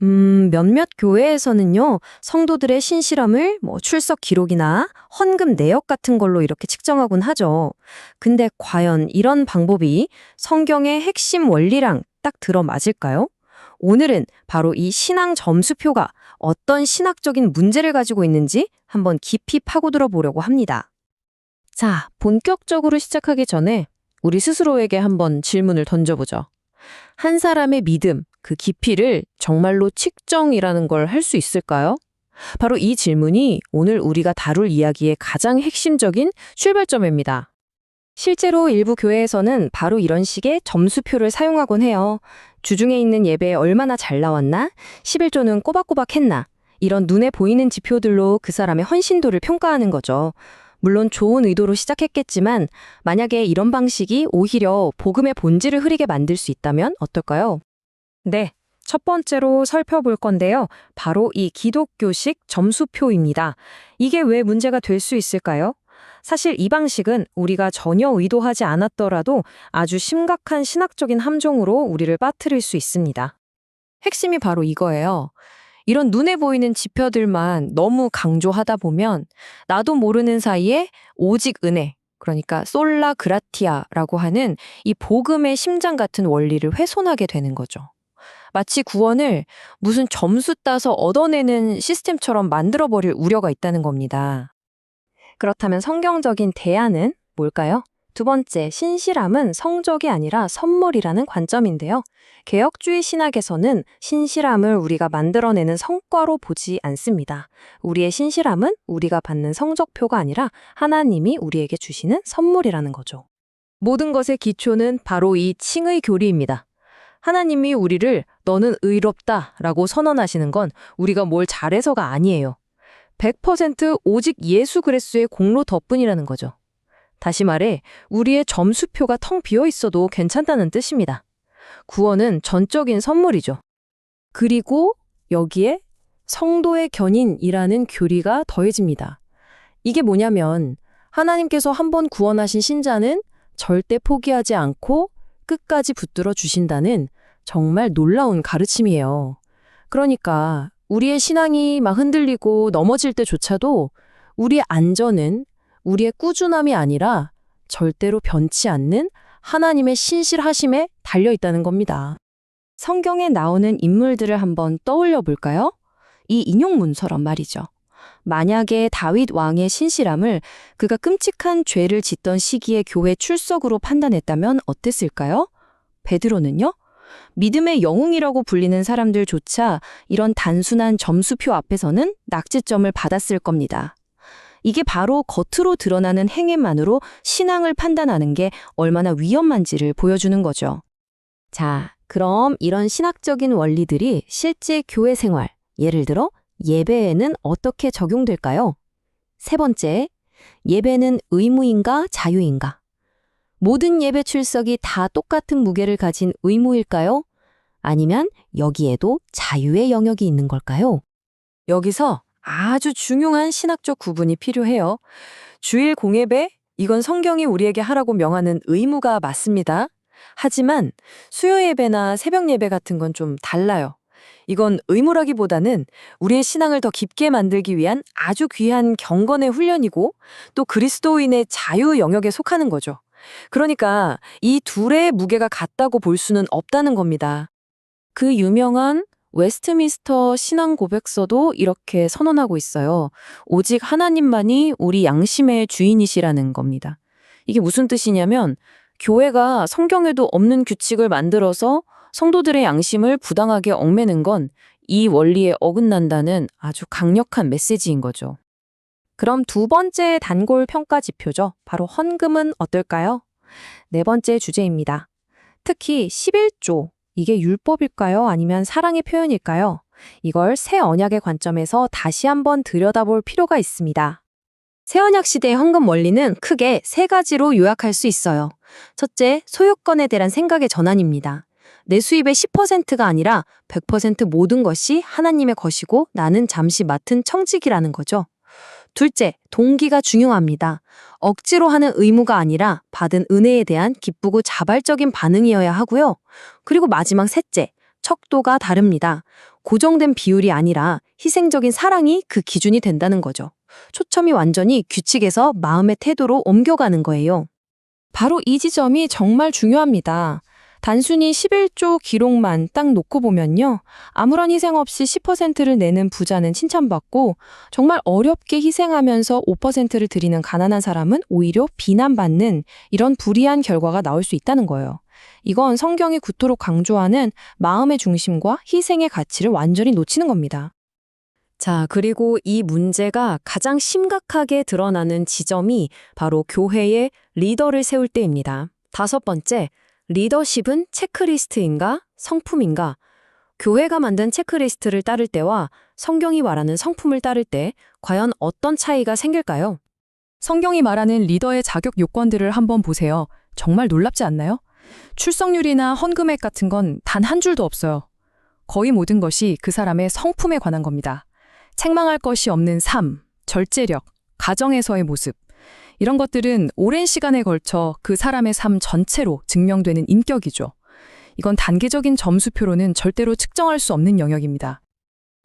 몇몇 교회에서는요, 성도들의 신실함을 출석 기록이나 헌금 내역 같은 걸로 이렇게 측정하곤 하죠. 근데 과연 이런 방법이 성경의 핵심 원리랑 딱 들어맞을까요? 오늘은 바로 이 신앙 점수표가 어떤 신학적인 문제를 가지고 있는지 한번 깊이 파고들어 보려고 합니다. 자, 본격적으로 시작하기 전에 우리 스스로에게 한번 질문을 던져보죠. 한 사람의 믿음, 그 깊이를 정말로 측정이라는 걸 할 수 있을까요? 바로 이 질문이 오늘 우리가 다룰 이야기의 가장 핵심적인 출발점입니다. 실제로 일부 교회에서는 바로 이런 식의 점수표를 사용하곤 해요. 주중에 있는 예배에 얼마나 잘 나왔나? 11조는 꼬박꼬박 했나? 이런 눈에 보이는 지표들로 그 사람의 헌신도를 평가하는 거죠. 물론 좋은 의도로 시작했겠지만 만약에 이런 방식이 오히려 복음의 본질을 흐리게 만들 수 있다면 어떨까요? 네, 첫 번째로 살펴볼 건데요. 바로 이 기독교식 점수표입니다. 이게 왜 문제가 될 수 있을까요? 사실 이 방식은 우리가 전혀 의도하지 않았더라도 아주 심각한 신학적인 함정으로 우리를 빠뜨릴 수 있습니다. 핵심이 바로 이거예요. 이런 눈에 보이는 지표들만 너무 강조하다 보면 나도 모르는 사이에 오직 은혜, 그러니까 솔라 그라티아라고 하는 이 복음의 심장 같은 원리를 훼손하게 되는 거죠. 마치 구원을 무슨 점수 따서 얻어내는 시스템처럼 만들어버릴 우려가 있다는 겁니다. 그렇다면 성경적인 대안은 뭘까요? 두 번째, 신실함은 성적이 아니라 선물이라는 관점인데요. 개혁주의 신학에서는 신실함을 우리가 만들어내는 성과로 보지 않습니다. 우리의 신실함은 우리가 받는 성적표가 아니라 하나님이 우리에게 주시는 선물이라는 거죠. 모든 것의 기초는 바로 이 칭의 교리입니다. 하나님이 우리를 너는 의롭다 라고 선언하시는 건 우리가 뭘 잘해서가 아니에요. 100% 오직 예수 그리스도의 공로 덕분이라는 거죠. 다시 말해 우리의 점수표가 텅 비어 있어도 괜찮다는 뜻입니다. 구원은 전적인 선물이죠. 그리고 여기에 성도의 견인이라는 교리가 더해집니다. 이게 뭐냐면 하나님께서 한번 구원하신 신자는 절대 포기하지 않고 끝까지 붙들어 주신다는 정말 놀라운 가르침이에요. 그러니까 우리의 신앙이 막 흔들리고 넘어질 때조차도 우리의 안전은 우리의 꾸준함이 아니라 절대로 변치 않는 하나님의 신실하심에 달려있다는 겁니다. 성경에 나오는 인물들을 한번 떠올려 볼까요? 이 인용 문서란 말이죠. 만약에 다윗 왕의 신실함을 그가 끔찍한 죄를 짓던 시기의 교회 출석으로 판단했다면 어땠을까요? 베드로는요? 믿음의 영웅이라고 불리는 사람들조차 이런 단순한 점수표 앞에서는 낙제점을 받았을 겁니다. 이게 바로 겉으로 드러나는 행위만으로 신앙을 판단하는 게 얼마나 위험한지를 보여주는 거죠. 자, 그럼 이런 신학적인 원리들이 실제 교회 생활, 예를 들어 예배에는 어떻게 적용될까요? 세 번째, 예배는 의무인가 자유인가? 모든 예배 출석이 다 똑같은 무게를 가진 의무일까요? 아니면 여기에도 자유의 영역이 있는 걸까요? 여기서 아주 중요한 신학적 구분이 필요해요. 주일 공예배, 이건 성경이 우리에게 하라고 명하는 의무가 맞습니다. 하지만 수요 예배나 새벽 예배 같은 건 좀 달라요. 이건 의무라기보다는 우리의 신앙을 더 깊게 만들기 위한 아주 귀한 경건의 훈련이고 또 그리스도인의 자유 영역에 속하는 거죠. 그러니까 이 둘의 무게가 같다고 볼 수는 없다는 겁니다. 그 유명한 웨스트민스터 신앙 고백서도 이렇게 선언하고 있어요. 오직 하나님만이 우리 양심의 주인이시라는 겁니다. 이게 무슨 뜻이냐면 교회가 성경에도 없는 규칙을 만들어서 성도들의 양심을 부당하게 얽매는 건 이 원리에 어긋난다는 아주 강력한 메시지인 거죠. 그럼 두 번째 단골 평가 지표죠. 바로 헌금은 어떨까요? 네 번째 주제입니다. 특히 11조, 이게 율법일까요? 아니면 사랑의 표현일까요? 이걸 새 언약의 관점에서 다시 한번 들여다볼 필요가 있습니다. 새 언약 시대의 헌금 원리는 크게 세 가지로 요약할 수 있어요. 첫째, 소유권에 대한 생각의 전환입니다. 내 수입의 10%가 아니라 100% 모든 것이 하나님의 것이고 나는 잠시 맡은 청직이라는 거죠. 둘째, 동기가 중요합니다. 억지로 하는 의무가 아니라 받은 은혜에 대한 기쁘고 자발적인 반응이어야 하고요. 그리고 마지막 셋째, 척도가 다릅니다. 고정된 비율이 아니라 희생적인 사랑이 그 기준이 된다는 거죠. 초점이 완전히 규칙에서 마음의 태도로 옮겨가는 거예요. 바로 이 지점이 정말 중요합니다. 단순히 11조 기록만 딱 놓고 보면요. 아무런 희생 없이 10%를 내는 부자는 칭찬받고 정말 어렵게 희생하면서 5%를 드리는 가난한 사람은 오히려 비난받는 이런 불이한 결과가 나올 수 있다는 거예요. 이건 성경이 구토록 강조하는 마음의 중심과 희생의 가치를 완전히 놓치는 겁니다. 자, 그리고 이 문제가 가장 심각하게 드러나는 지점이 바로 교회의 리더를 세울 때입니다. 5번째, 리더십은 체크리스트인가 성품인가? 교회가 만든 체크리스트를 따를 때와 성경이 말하는 성품을 따를 때 과연 어떤 차이가 생길까요? 성경이 말하는 리더의 자격 요건들을 한번 보세요. 정말 놀랍지 않나요? 출석률이나 헌금액 같은 건 단 한 줄도 없어요. 거의 모든 것이 그 사람의 성품에 관한 겁니다. 책망할 것이 없는 삶, 절제력, 가정에서의 모습. 이런 것들은 오랜 시간에 걸쳐 그 사람의 삶 전체로 증명되는 인격이죠. 이건 단계적인 점수표로는 절대로 측정할 수 없는 영역입니다.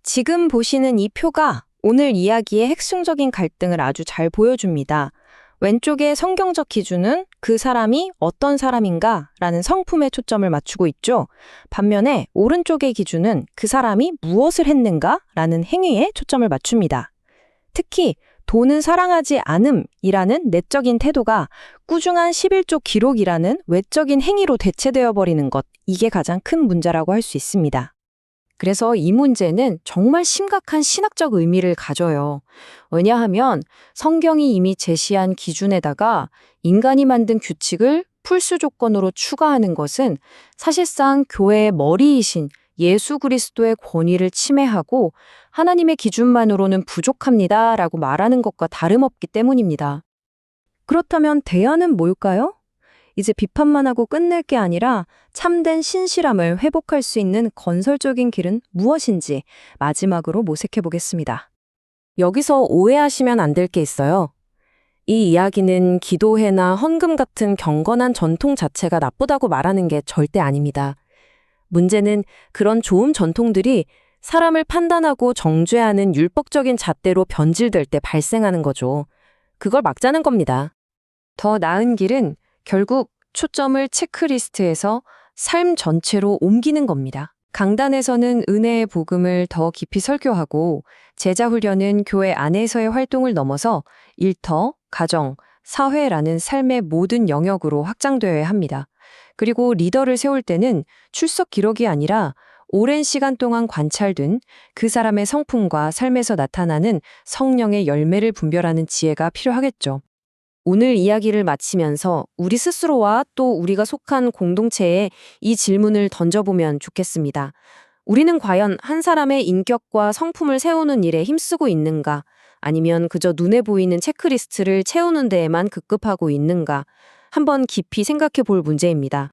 지금 보시는 이 표가 오늘 이야기의 핵심적인 갈등을 아주 잘 보여줍니다. 왼쪽의 성경적 기준은 그 사람이 어떤 사람인가 라는 성품에 초점을 맞추고 있죠. 반면에 오른쪽의 기준은 그 사람이 무엇을 했는가 라는 행위에 초점을 맞춥니다. 특히 돈은 사랑하지 않음이라는 내적인 태도가 꾸준한 11조 기록이라는 외적인 행위로 대체되어 버리는 것, 이게 가장 큰 문제라고 할 수 있습니다. 그래서 이 문제는 정말 심각한 신학적 의미를 가져요. 왜냐하면 성경이 이미 제시한 기준에다가 인간이 만든 규칙을 풀수 조건으로 추가하는 것은 사실상 교회의 머리이신 예수 그리스도의 권위를 침해하고 하나님의 기준만으로는 부족합니다 라고 말하는 것과 다름없기 때문입니다. 그렇다면 대안은 뭘까요? 이제 비판만 하고 끝낼 게 아니라 참된 신실함을 회복할 수 있는 건설적인 길은 무엇인지 마지막으로 모색해 보겠습니다. 여기서 오해하시면 안 될 게 있어요. 이 이야기는 기도회나 헌금 같은 경건한 전통 자체가 나쁘다고 말하는 게 절대 아닙니다. 문제는 그런 좋은 전통들이 사람을 판단하고 정죄하는 율법적인 잣대로 변질될 때 발생하는 거죠. 그걸 막자는 겁니다. 더 나은 길은 결국 초점을 체크리스트에서 삶 전체로 옮기는 겁니다. 강단에서는 은혜의 복음을 더 깊이 설교하고 제자훈련은 교회 안에서의 활동을 넘어서 일터, 가정, 사회라는 삶의 모든 영역으로 확장되어야 합니다. 그리고 리더를 세울 때는 출석 기록이 아니라 오랜 시간 동안 관찰된 그 사람의 성품과 삶에서 나타나는 성령의 열매를 분별하는 지혜가 필요하겠죠. 오늘 이야기를 마치면서 우리 스스로와 또 우리가 속한 공동체에 이 질문을 던져보면 좋겠습니다. 우리는 과연 한 사람의 인격과 성품을 세우는 일에 힘쓰고 있는가? 아니면 그저 눈에 보이는 체크리스트를 채우는 데에만 급급하고 있는가? 한번 깊이 생각해 볼 문제입니다.